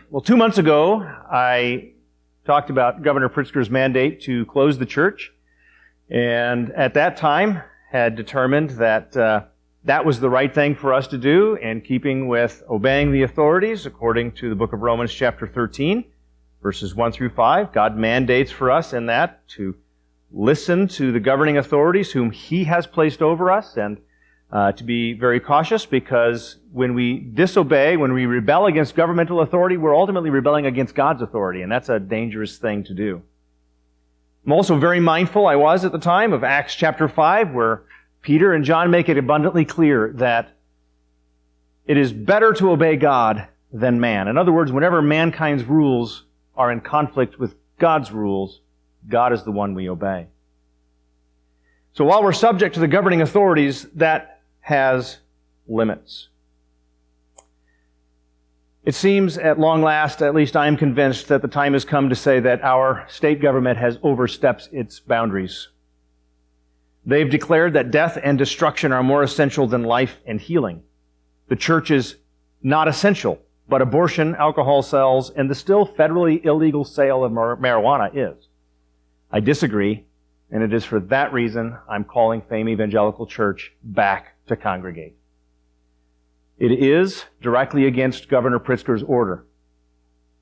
Well, 2 months ago, I talked about Governor Pritzker's mandate to close the church, and at that time had determined that that was the right thing for us to do in keeping with obeying the authorities according to the book of Romans chapter 13, verses 1 through 5. God mandates for us in that to listen to the governing authorities whom He has placed over us, and to be very cautious, because when we disobey, when we rebel against governmental authority, we're ultimately rebelling against God's authority, and that's a dangerous thing to do. I'm also very mindful, I was at the time, of Acts chapter 5, where Peter and John make it abundantly clear that it is better to obey God than man. In other words, whenever mankind's rules are in conflict with God's rules, God is the one we obey. So while we're subject to the governing authorities, that has limits. It seems at long last, at least I am convinced, that the time has come to say that our state government has overstepped its boundaries. They've declared that death and destruction are more essential than life and healing. The church is not essential, but abortion, alcohol sales, and the still federally illegal sale of marijuana is. I disagree, and it is for that reason I'm calling Fame Evangelical Church back to congregate. It is directly against Governor Pritzker's order.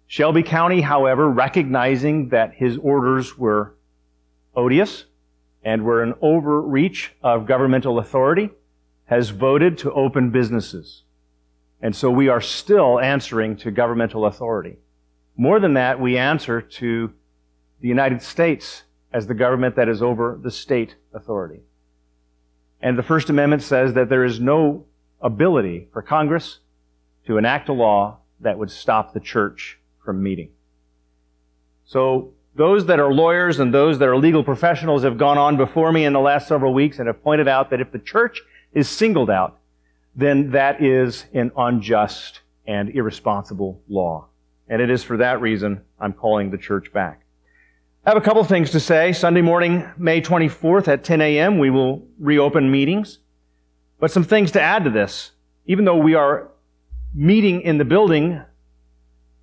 Shelby County, however, recognizing that his orders were odious and were an overreach of governmental authority, has voted to open businesses. And so we are still answering to governmental authority. More than that, we answer to the United States as the government that is over the state authority. And the First Amendment says that there is no ability for Congress to enact a law that would stop the church from meeting. So those that are lawyers and those that are legal professionals have gone on before me in the last several weeks and have pointed out that if the church is singled out, then that is an unjust and irresponsible law. And it is for that reason I'm calling the church back. I have a couple things to say. Sunday morning, May 24th at 10 a.m., we will reopen meetings. But some things to add to this. Even though we are meeting in the building,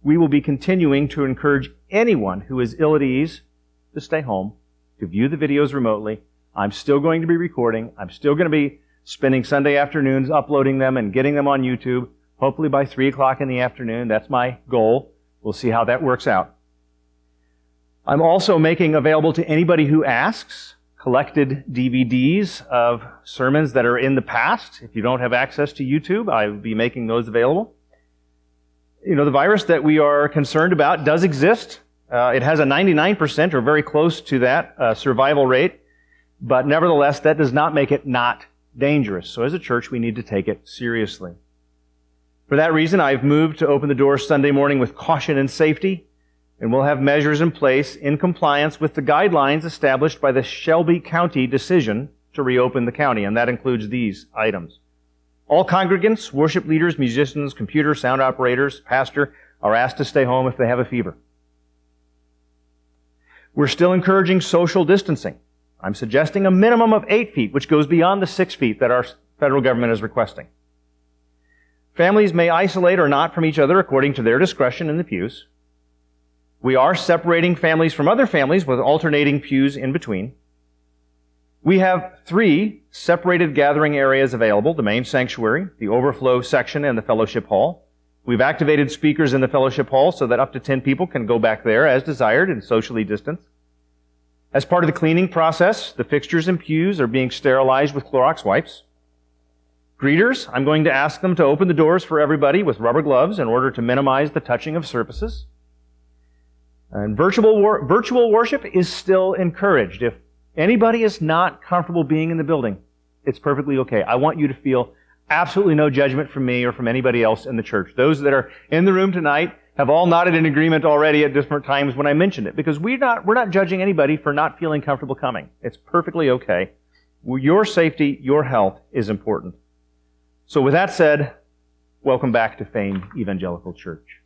we will be continuing to encourage anyone who is ill at ease to stay home, to view the videos remotely. I'm still going to be recording. I'm still going to be spending Sunday afternoons uploading them and getting them on YouTube, hopefully by 3 o'clock in the afternoon. That's my goal. We'll see how that works out. I'm also making available to anybody who asks collected DVDs of sermons that are in the past. If you don't have access to YouTube, I will be making those available. You know, the virus that we are concerned about does exist. It has a 99% or very close to that survival rate, but nevertheless, that does not make it not dangerous. So as a church, we need to take it seriously. For that reason, I've moved to open the doors Sunday morning with caution and safety, and we'll have measures in place in compliance with the guidelines established by the Shelby County decision to reopen the county, and that includes these items. All congregants, worship leaders, musicians, computer, sound operators, pastor are asked to stay home if they have a fever. We're still encouraging social distancing. I'm suggesting a minimum of 8 feet, which goes beyond the 6 feet that our federal government is requesting. Families may isolate or not from each other according to their discretion in the pews. We are separating families from other families with alternating pews in between. We have 3 separated gathering areas available: the main sanctuary, the overflow section, and the fellowship hall. We've activated speakers in the fellowship hall so that up to 10 people can go back there as desired and socially distanced. As part of the cleaning process, the fixtures and pews are being sterilized with Clorox wipes. Greeters, I'm going to ask them to open the doors for everybody with rubber gloves in order to minimize the touching of surfaces. And virtual worship is still encouraged. If anybody is not comfortable being in the building, it's perfectly okay. I want you to feel absolutely no judgment from me or from anybody else in the church. Those that are in the room tonight have all nodded in agreement already at different times when I mentioned it, because we're not judging anybody for not feeling comfortable coming. It's perfectly okay. Your safety, your health is important. So with that said, welcome back to Fame Evangelical Church.